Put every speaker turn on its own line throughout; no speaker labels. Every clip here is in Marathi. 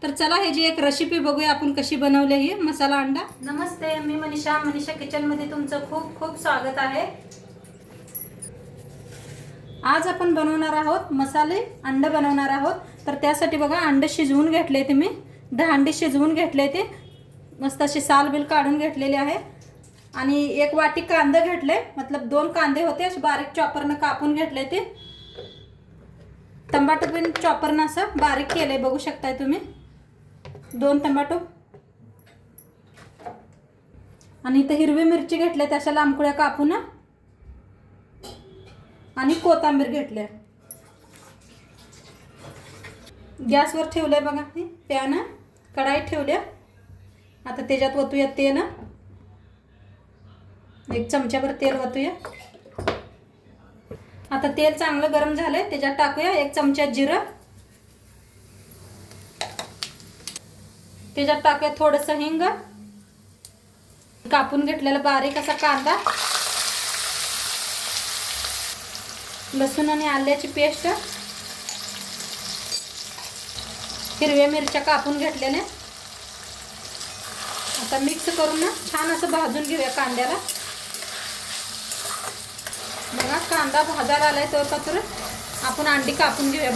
तर चला हे जी एक रेसिपी बघूया आपण कशी बनवली ही मसाला अंडा।
नमस्ते, मी मनीषा किचन मध्ये तुमचं खूप खूप स्वागत आहे।
आज आपण बनवणार आहोत मसाले अंडा बनवणार आहोत। तर त्यासाठी बघा अंडे शिजवून घेतले ते मी 10 अंडे शिजवून घेतले ते मस्त असे साल बिल काढून घेतलेले आहे। आणि एक वाटी कांदे घेतले, मतलब 2 कांदे होते असे बारीक चॉपरने कापून घेतले ते। टमाटर पण चॉपरने असं बारीक केले, बघू शकताय तुम्ही 2 टमाटो। आणि इथे हिरवी मिरची घेतले त्याच्या लांबकुळ्या कापून, आणि कोथिंबीर घेतले। गॅसवर ठेवले बघा, हे पॅन कढाई ठेवले। आता त्याच्यात ओतूया तेल, 1 चमचाभर तेल ओतूया। आता तेल चांगलं गरम झालंय, त्याच्यात टाकूया 1 चमचा जिरं, त्याच्यात टाकूया थोडंसं हिंग, कापून घेतलेला बारीक असा कांदा, लसूण आणि आल्याची पेस्ट, हिरव्या मिरच्या कापून घेतलेल्या। आता मिक्स करून ना छान असं भाजून घेऊया कांद्याला। बघा कांदा भाजायला आलाय तर आपण अंडी कापून घेऊया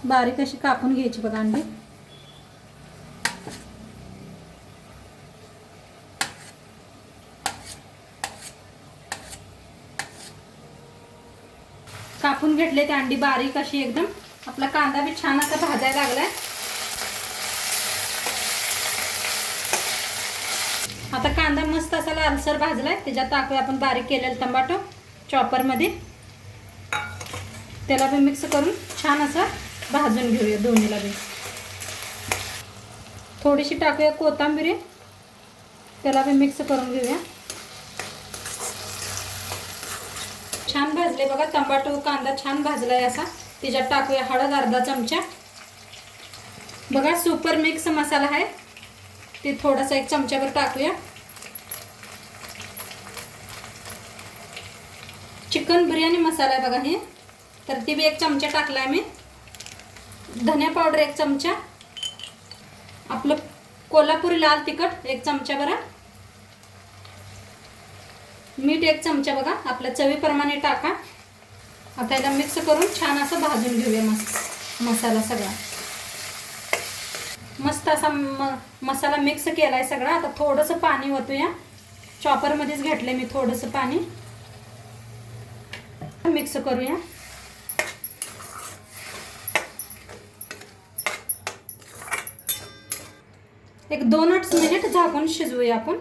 बारीक अशी कापून घ्यायची बघा अंडी। कापून घेतले ते अंडी बारीक अशी एकदम। आपला कांदा भी छान असा भाजायला लागलाय। आता कांदा मस्त असा लालसर भाजलाय, त्याच्यात टाकूया आपण बारीक केलेले टमाटो चॉपर मध्ये। त्याला भी मिक्स करून छान असं भाजून घेऊया दोन्हीला भी। थोडीशी टाकूया कोथिंबीर, त्याला भी मिक्स करून घेऊया। छान भाजले बघा टमाटो कांदा छान भाजलाय असा। त्याच्यात टाकूया हळद अर्धा चमचा। बघा सुपर मिक्स मसाला आहे ते थोडासा 1 चमचाभर टाकूया। चिकन बिर्याणी मसाला आहे बघा हे, तर ते भी 1 चमचा टाकलाय मी। धनिया पावडर 1 चमचा, आपलं कोल्हापुरी लाल तिखट 1 चमचाभर, मीठ 1 चमचा बघा आपल्या चवीप्रमाणे टाका। आता याला मिक्स करून छान असं भाजून घेऊया मसाला सगळा। मस्त असा मसाला मिक्स केलाय सगळा। आता थोडंसं पाणी ओतूया, चॉपर मध्येच घेतले मी थोडंसं पाणी। मिक्स करूया। एक 2 मिनिट झाकून शिजवूया आपण।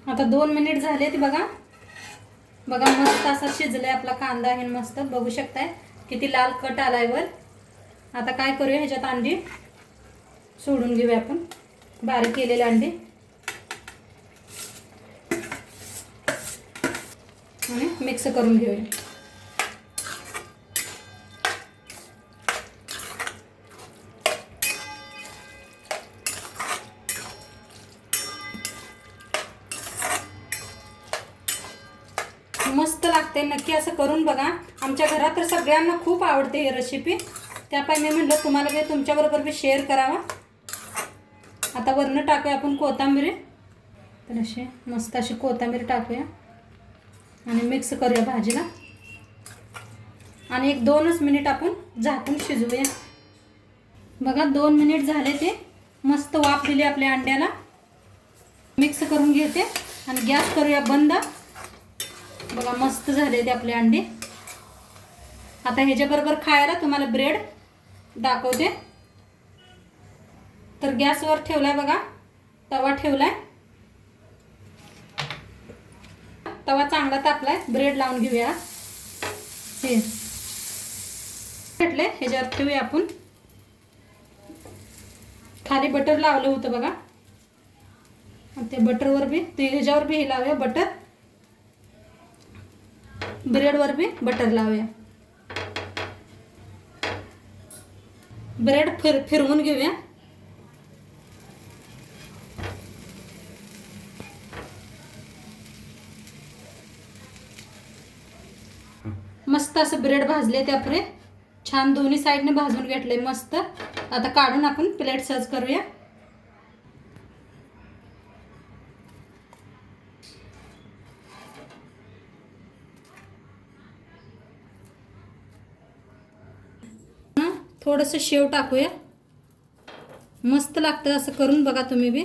आता 2 मिनिट झाले ते बघा मस्त असा शिजलाय आपला कांदा आहे मस्त, बघू शकताय किती लाल कट आलाय वर। आता काय करूया, ह्याच्यात अंडी सोडून घेऊया आपण, बारीक केलेले अंडी, आणि मिक्स करून घेऊया। मस्त लागते, नक्की असं करून बघा। आमच्या घरात तर सगळ्यांना खूप आवडते ही रेसिपी, त्यापायी मी म्हटलं तुम्हाला काही तुमच्याबरोबर भी शेअर करावा। आता वरनं टाकूया आपण कोथिंबीर, तर अशी मस्त अशी कोथिंबीर टाकूया आणि मिक्स करूया भाजीला। आणि एक 2 मिनिट आपण झाकून शिजवूया। बघा 2 मिनिट झाले ते, मस्त वाफ दिली आपल्या अंड्याला। मिक्स करून घेते आणि गॅस करूया बंद। बघा मस्त झाले ते आपले अंडे। आता ह्याच्याबरोबर खायला तुम्हाला ब्रेड दाखवते। तर गॅसवर ठेवलाय बघा, तवा ठेवलाय, तवा चांगला तापलाय, ब्रेड लावून घेऊया। हे घेतले ह्याच्यावर ठेवूया आपण। खाली बटर लावलं होतं बघा, ते बटरवर भी ह्याच्यावर भी हे लावूया बटर, ब्रेडवर भी बटर लावूया। ब्रेड फिरवून घेऊया। मस्त असं ब्रेड भाजले ते आपले छान दोन्ही साईडने भाजून घेतले मस्त. आता काढून आपण प्लेट सर्व करूया. थोडंसं शेव टाकूया. मस्त लागतं असं करून बघा तुम्ही बी.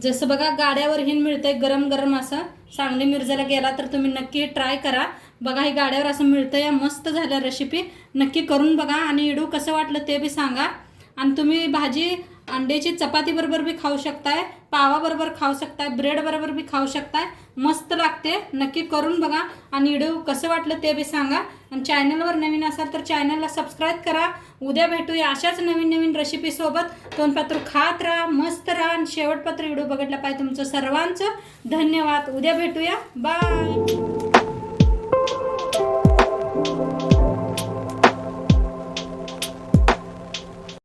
जसं बघा गाड्यावर हिन मिळतंय गरम गरम असं. सांगली मिरजेला गेला तर तुम्ही नक्की ट्राय करा. बघा हे गाड्यावर असं मिळतंय. मस्त झालं रेसिपी. नक्की करून बघा आणि इडू कसं वाटलं ते बी सांगा. आणि तुम्ही भाजी अंड्याची चपाती बरोबर बी खाऊ शकताय, पावाबरोबर खाऊ शकताय, ब्रेड बरोबर बी खाऊ शकताय. मस्त लागते. नक्की करून बघा आणि व्हिडिओ कसं वाटलं ते बी सांगा. आणि चॅनलवर नवीन असाल तर चॅनलला सबस्क्राईब करा. उद्या भेटूया अशाच नवीन नवीन रेसिपीसोबत. तोंडपात्र खात राहा, मस्त राहा आणि शेवटपात्र व्हिडिओ बघितला पाहिजे तुमचं सर्वांचं धन्यवाद. उद्या भेटूया. बाय.